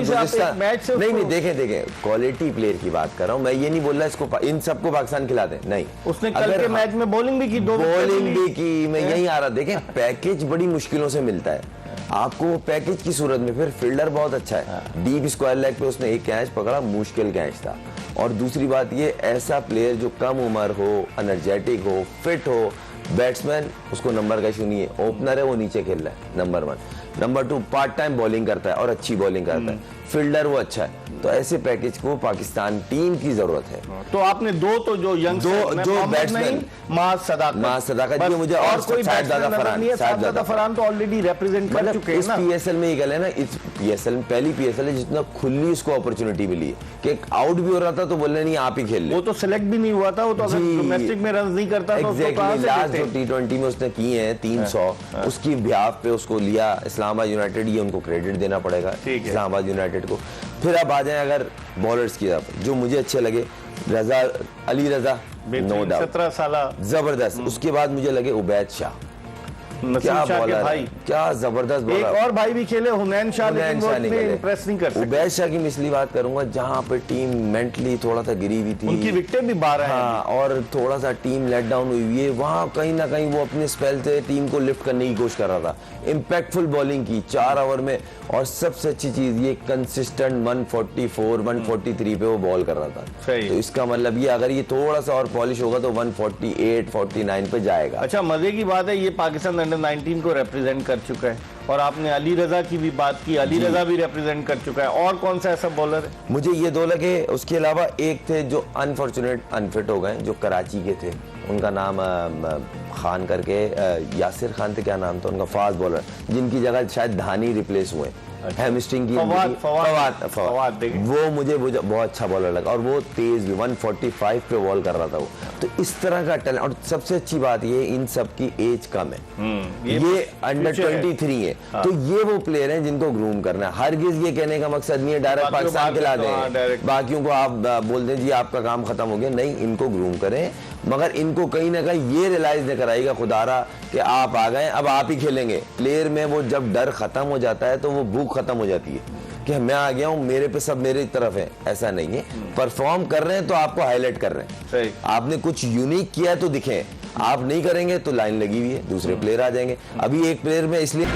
नहीं देखें क्वालिटी प्लेयर की बात कर रहा हूं मैं, ये नहीं बोल रहा इसको इन सबको पाकिस्तान खिलाते नहीं। उसने कल के मैच में बॉलिंग भी की, 2 बॉलिंग भी की, मैं यही आ रहा। देखें पैकेज बड़ी मुश्किलों से मिलता है आपको, पैकेज की सूरत में। फिर फील्डर बहुत अच्छा है, डीप स्क्वायर लेग पे उसने एक कैच पकड़ा, मुश्किल कैच था। और दूसरी बात ये, ऐसा प्लेयर जो कम उम्र हो, एनर्जेटिक हो, फिट हो, बैट्समैन उसको नंबर का इशू नहीं है। ओपनर है वो नीचे खेल रहा है, number 1। Number 2 part time bowling करता है और अच्छी बॉलिंग करता है, फील्डर वो अच्छा है। तो ऐसे पैकेज को पाकिस्तान टीम की जरूरत है। तो आपने 2 तो जो यंग जो बैट्समैन सदाकत जी, मुझे और कोई साहबजादा फरहान तो ऑलरेडी रिप्रेजेंट कर चुके हैं ना। PSL में ये गल है ना, इस PSL में पहली PSL है जितना खुली उसको अपॉर्चुनिटी मिली है कि आउट भी हो रहा था तो बोलने नहीं आप ही खेल ले। वो तो सिलेक्ट भी नहीं हुआ था, वो तो अगर डोमेस्टिक में रन नहीं करता तो लास्ट जो T20 में उसने किए हैं 300, उसकी बिहाफ पे उसको लिया इस्लामाबाद यूनाइटेड, ये उनको क्रेडिट देना पड़ेगा इस्लामाबाद यूनाइटेड को। फिर अब आ जाए अगर बॉलर्स की तरफ, जो मुझे अच्छे लगे, अली रजा, नो डाउट 17 साल जबरदस्त। उसके बाद मुझे लगे उबैद शाह, नसीम क्या शाह के बॉलर भाई। है, क्या जबरदस्त एक बॉलर। और भाई भी खेले, हुनैन शाह, लेकिन हुनैन वो शाह नहीं इतने खेले। इम्प्रेस नहीं कर सकते। उबैद शाह की मिसली बात करूंगा, जहां पे टीम मेंटली थोड़ा सा गिरी हुई थी, उनकी विकेटें भी 12 हैं। हाँ, और थोड़ा सा टीम लेट डाउन हुई हुई है, वहाँ कहीं ना कहीं वो अपने स्पेल से टीम को लिफ्ट करने की कोशिश कर रहा था। इम्पैक्टफुल बॉलिंग की 4 ओवर में, और सबसे अच्छी चीज ये कंसिस्टेंट 144 143 पे वो बॉल कर रहा था। सही। तो इसका मतलब ये अगर ये थोड़ा सा और पॉलिश होगा तो 148 49 पे जाएगा। अच्छा, मजे की बात है ये पाकिस्तान अंडर 19 को रिप्रेजेंट कर चुका है, और आपने अली रजा की भी बात की, अली रजा भी रिप्रेजेंट कर चुका है। और कौन सा ऐसा बॉलर है? मुझे ये 2 लगे, उसके अलावा एक थे जो अनफॉर्चुनेट अनफिट हो गए, जो कराची के थे, उनका नाम खान करके, यासिर खान थे, क्या नाम था उनका, फास्ट बॉलर, जिनकी जगह शायद धानी रिप्लेस हुए। हैमस्ट्रिंग की फवाद देखें। वो मुझे बहुत अच्छा बॉलर लगा, और वो तेज भी 145 पे बॉल कर रहा था वो। तो इस तरह का टैलेंट, और सबसे अच्छी बात ये इन सब की एज कम है, ये अंडर 23 है। तो ये वो प्लेयर हैं जिनको ग्रूम करना है। हरगिज ये कहने का मकसद नहीं है डायरेक्ट पाकिस्तान खिला दें, बाकियों को आप बोल दें जी आपका काम खत्म हो गया, नहीं, इनको ग्रूम करें, मगर इनको कहीं ना कहीं ये रियलाइज नहीं कराएगा खुदारा कि आप आ गए, अब आप ही खेलेंगे। प्लेयर में वो जब डर खत्म हो जाता है तो वो भूख खत्म हो जाती है कि मैं आ गया हूँ, मेरे पे सब मेरी तरफ है। ऐसा नहीं है, परफॉर्म कर रहे हैं तो आपको हाईलाइट कर रहे हैं। सही। आपने कुछ यूनिक किया तो दिखे, आप नहीं करेंगे तो लाइन लगी हुई है, दूसरे प्लेयर आ जाएंगे। अभी एक प्लेयर में इसलिए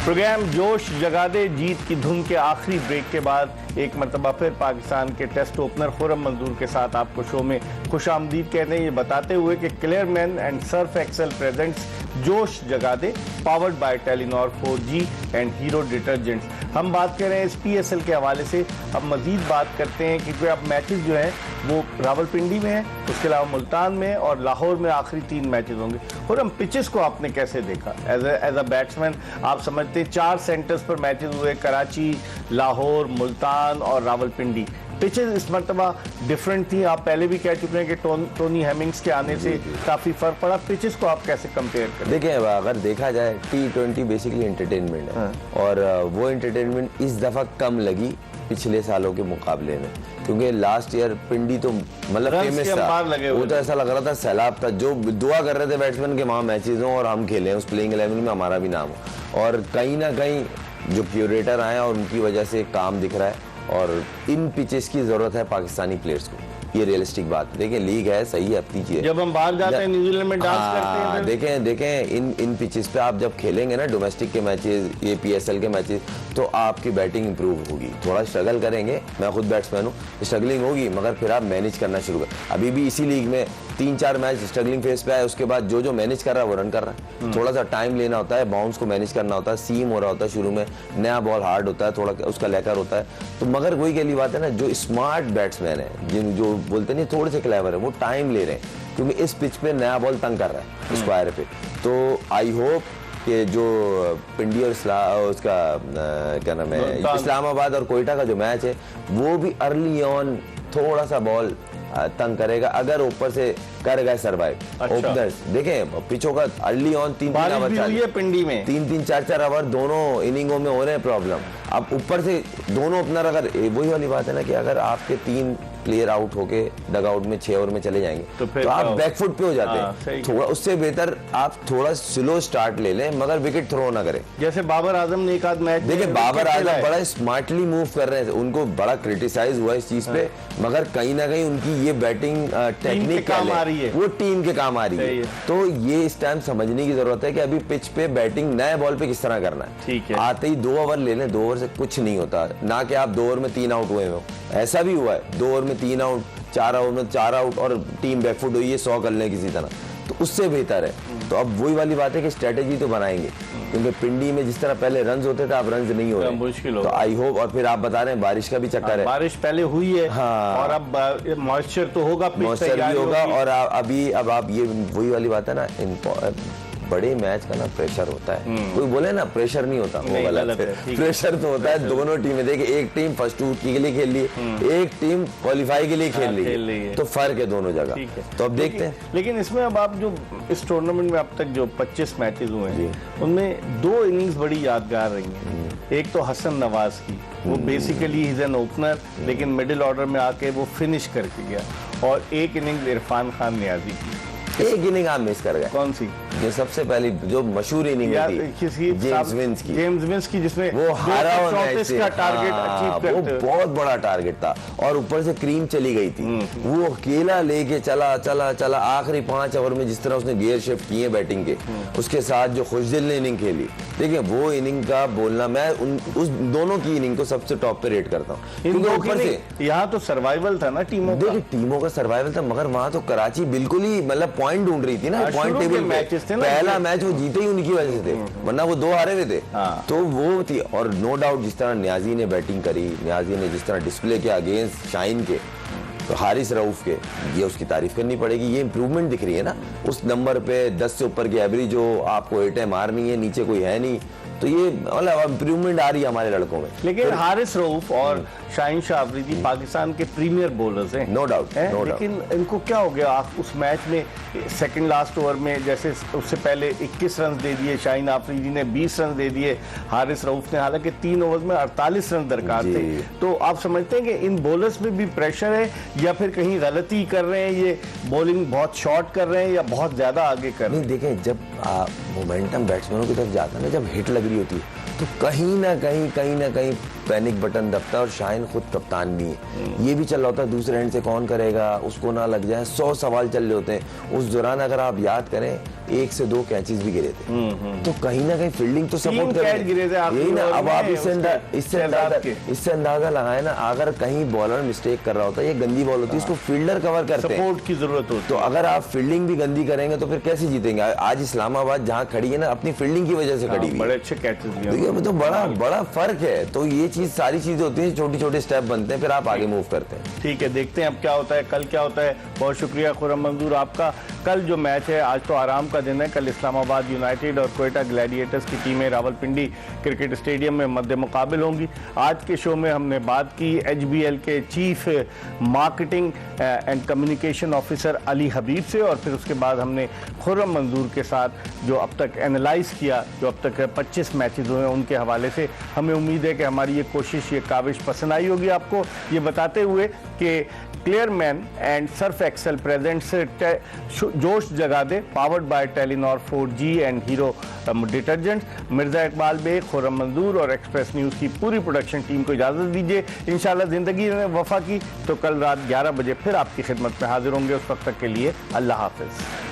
प्रोग्राम जोश जगा दे जीत की धुन के आखिरी ब्रेक के बाद एक मरतबा फिर पाकिस्तान के टेस्ट ओपनर खुर्रम मंजूर के साथ आपको शो में खुश आमदीद कहते हैं, ये बताते हुए कि Clear Men and Surf Excel presents जोश जगा दे, powered by Telenor 4G and Hero detergents. हम बात कर रहे हैं इस PSL के हवाले से। अब मजीद बात करते हैं क्योंकि अब मैचेस जो हैं वो रावलपिंडी में है, उसके अलावा मुल्तान में और लाहौर में आखिरी 3 मैचेस होंगे। और हम पिचेस को आपने कैसे देखा एज अ बैट्समैन? आप समझते 4 सेंटर्स पर मैचेस हुए, कराची, लाहौर, मुल्तान और रावलपिंडी। पिचेस इस मरतबा डिफरेंट थी, आप पहले भी कह चुके हैं कि टोनी हेमिंग्स के आने से काफ़ी फर्क पड़ा। पिचेस को आप कैसे कंपेयर करें? देखिए, अगर देखा जाए T20 बेसिकली एंटरटेनमेंट है, और वो एंटरटेनमेंट इस दफ़ा कम लगी पिछले सालों के मुकाबले में, क्योंकि लास्ट ईयर पिंडी तो मतलब फेमस था, वो तो ऐसा लग रहा था सैलाब था, जो दुआ कर रहे थे बैट्समैन के वहाँ मैचेज हों और हम खेलें, उस प्लेइंग 11 में हमारा भी नाम हो। और कहीं ना कहीं जो क्यूरेटर आए और उनकी वजह से काम दिख रहा है, और इन पिचेस की जरूरत है पाकिस्तानी प्लेयर्स को, ये रियलिस्टिक बात है। देखिए लीग है, सही है, अपनी चीज है। जब हम बाहर जाते हैं न्यूजीलैंड में डांस करते हैं, देखें इन पिचेस पे आप जब खेलेंगे ना डोमेस्टिक के मैचेस, ये PSL के मैचेस, तो आपकी बैटिंग इंप्रूव होगी। थोड़ा स्ट्रगल करेंगे, मैं खुद बैट्समैन हूँ, स्ट्रगलिंग होगी, मगर फिर आप मैनेज करना शुरू कर। अभी भी इसी लीग में 3-4 मैच स्ट्रगलिंग फेस पे आए, उसके बाद जो मैनेज कर रहा है वो रन कर रहा है। थोड़ा सा टाइम लेना होता है, बाउंस को मैनेज करना होता है, सीम हो रहा होता है शुरू में, नया बॉल हार्ड होता है, थोड़ा उसका लेकर होता है। तो मगर वही गली बात है ना, जो स्मार्ट बैट्समैन है, जिन जो बोलते नहीं थोड़े से क्लेवर है, वो टाइम ले रहे हैं, क्योंकि इस पिच पे नया बॉल तंग कर रहा है स्क्वायर पे। तो आई होप कि जो पिंडी और उसका क्या नाम है, इस्लामाबाद और कोयटा का जो मैच है, वो भी अर्ली ऑन थोड़ा सा बॉल तंग करेगा, अगर ऊपर से कर गए सर्वाइव ओपनर्स। देखें पिचों का अर्ली ऑन 3-3 ओवर पिंडी में 3-3 4-4 ओवर दोनों इनिंगों में हो रहे हैं प्रॉब्लम। अब ऊपर से दोनों ओपनर, अगर वही वाली बात है ना कि अगर आपके 3 प्लेयर आउट होके डग आउट में 6 ओवर में चले जाएंगे तो आप बैकफुट पे हो जाते हैं। थोड़ा उससे बेहतर आप थोड़ा स्लो स्टार्ट ले लें, मगर विकेट थ्रो ना करें। जैसे बाबर आजम ने एक आध मैच, देखिए बाबर आजम बड़ा स्मार्टली मूव कर रहे हैं, उनको बड़ा क्रिटिसाइज हुआ इस चीज पे, मगर कहीं ना कहीं उनकी ये बैटिंग टेक्निक काम आ रही है, वो टीम के काम आ रही है। तो ये इस टाइम समझने की जरूरत है कि अभी पिच पे बैटिंग नए बॉल पे किस तरह करना है। ठीक है, आते ही 2 ओवर ले लें, 2 ओवर से कुछ नहीं होता, ना कि आप 2 ओवर में 3 आउट हुए हो। ऐसा भी हुआ है 2 ओवर में 3 आउट, 4 ओवर में 4 आउट और टीम बैकफुट हुई है, 100 कर लें किसी तरह, तो उससे बेहतर है। तो अब वही वाली बात है कि स्ट्रेटेजी तो बनाएंगे, क्योंकि पिंडी में जिस तरह पहले रन्स होते थे, अब रन्स नहीं हो रहे, मुश्किल हो। तो आई होप, और फिर आप बता रहे हैं बारिश का भी चक्कर है, बारिश पहले हुई है, हाँ, और अब मॉइस्चर तो होगा, मॉइस्चर भी होगा, और अब आप ये वही वाली बात है ना, बड़े मैच का ना प्रेशर होता है। कोई बोले ना प्रेशर नहीं होता, वो गलत है, प्रेशर तो होता है। दोनों टीमें देखिए, एक टीम फर्स्ट 2 के लिए खेल रही है, एक टीम क्वालिफाई के लिए खेल रही है, तो फर्क है दोनों जगह। तो अब देखते हैं। लेकिन इसमें अब आप जो इस टूर्नामेंट में अब तक जो 25 मैचेस हुए हैं, उनमें 2 इनिंग्स बड़ी यादगार रही हैं। एक तो हसन नवाज की, वो बेसिकली इज एन ओपनर, लेकिन मिडिल ऑर्डर में आके वो फिनिश करके गया, और एक इनिंग्स इरफान खान नियाजी की। एक इनिंग आप मिस कर गए। कौन सी? जो सबसे पहली जो मशहूर इनिंग या थी किसी जेम्स विंस की, जेम्स विंस की, जिसमें वो हारा हुआ मैच 234 का टारगेट अचीव वो करते हुए। बहुत बड़ा टारगेट था और ऊपर से क्रीम चली गई थी। वो अकेला लेके चला चला चला आखिरी 5 ओवर में जिस तरह उसने गियर शिफ्ट किए बैटिंग के, उसके साथ जो खुशदिल ने इनिंग खेली, देखिए वो इनिंग का बोलना, मैं उस दोनों की इनिंग को सबसे टॉप पे रेट करता हूँ। क्योंकि ऊपर से यहाँ तो सर्वाइवल था ना टीमों का। देखिए टीमों का सर्वाइवल था, मगर वहां तो कराची बिल्कुल ही मतलब पॉइंट ढूंढ रही थी ना, पॉइंट टेबल मैचेस थे ना, पहला मैच वो जीते ही उनकी वजह से थे, वरना वो 2 हारे हुए थे। हाँ। तो वो थी, और नो डाउट जिस तरह न्याजी ने बैटिंग करी, न्याजी ने जिस तरह डिस्प्ले किया अगेंस्ट शाइन के, तो हारिस रऊफ के, ये उसकी तारीफ करनी पड़ेगी। ये इंप्रूवमेंट दिख रही है ना, उस नंबर पे 10 से ऊपर की एवरेज जो आपको 8 मारनी है, नीचे कोई है नहीं, तो ये मतलब इंप्रूवमेंट आ रही है हमारे लड़कों में। लेकिन हारिस रऊफ और शाहीन शाह अफरीदी पाकिस्तान के प्रीमियर बॉलर्स हैं, नो डाउट, नो डाउट। लेकिन इनको क्या हो गया? आप उस मैच में सेकंड लास्ट ओवर में, जैसे उससे पहले 21 रन दे दिए, शाहीन अफरीदी ने 20 रन दे दिए, हारिस रऊफ ने हालांकि 3 ओवर में 48 रन दरकार थे। तो आप समझते हैं कि इन बॉलर्स में भी प्रेशर है, या फिर कहीं गलती कर रहे हैं, ये बॉलिंग बहुत शॉर्ट कर रहे हैं या बहुत ज्यादा आगे कर रहे हैं? नहीं देखें, जब मोमेंटम बैट्समैनों की तरफ जाता है ना, जब हिट लग रही होती है, तो कहीं ना कहीं पैनिक बटन दबता है। और शाहीन खुद कप्तान भी है, ये भी चल रहा होता है दूसरे एंड से कौन करेगा, उसको ना लग जाए, 100 सवाल चल रहे होते हैं। उस दौरान अगर आप याद करें 1 से 2 कैचेस भी गिरे थे, तो कहीं ना कहीं फील्डिंग तो सपोर्ट कर रही गिरे थे यही ना। अब आप इससे उसके अंदाजा लगाए ना, अगर कहीं बॉलर मिस्टेक कर रहा होता है, ये गंदी बॉल होती है, इसको फील्डर कवर करते हैं, सपोर्ट की जरूरत होती है। तो अगर आप फील्डिंग भी गंदी करेंगे तो फिर कैसे जीतेंगे? आज इस्लामाबाद जहां खड़ी है ना, अपनी फील्डिंग की वजह से खड़ी हुई है। बड़े अच्छे कैचेस लिए। देखिए तो बड़ा फर्क है। तो ये चीज, सारी चीजें होती हैं, छोटी छोटे स्टेप बनते हैं, फिर आप आगे मूव करते हैं। ठीक है, देखते हैं अब क्या होता है, कल क्या होता है। बहुत शुक्रिया खुर्रम मंजूर आपका। कल जो मैच है, आज तो आराम का दिन है, कल इस्लामाबाद यूनाइटेड और क्वेटा ग्लैडिएटर्स की टीमें रावलपिंडी क्रिकेट स्टेडियम में मद्दे मुकाबिल होंगी। आज के शो में हमने बात की HBL के chief marketing and communication officer Ali Habib से, और फिर उसके बाद हमने खुर्रम मंजूर के साथ जो अब तक एनालाइज किया, जो अब तक 25 मैचेस हुए हैं, उनके हवाले से। हमें उम्मीद है कि हमारी ये कोशिश, ये काविश पसंद आई होगी आपको, ये बताते हुए कि Clear Men and Surf Excel presents जोश जगा दे, powered by Telenor 4G and Hero detergents. Mirza Iqbal Baig, Khurram Manzoor और एक्सप्रेस न्यूज़ की पूरी प्रोडक्शन टीम को इजाज़त दीजिए। इंशाल्लाह ज़िंदगी ने वफा की तो कल रात 11 बजे फिर आपकी खिदमत में हाजिर होंगे। उस वक्त तक के लिए अल्लाह हाफिज़।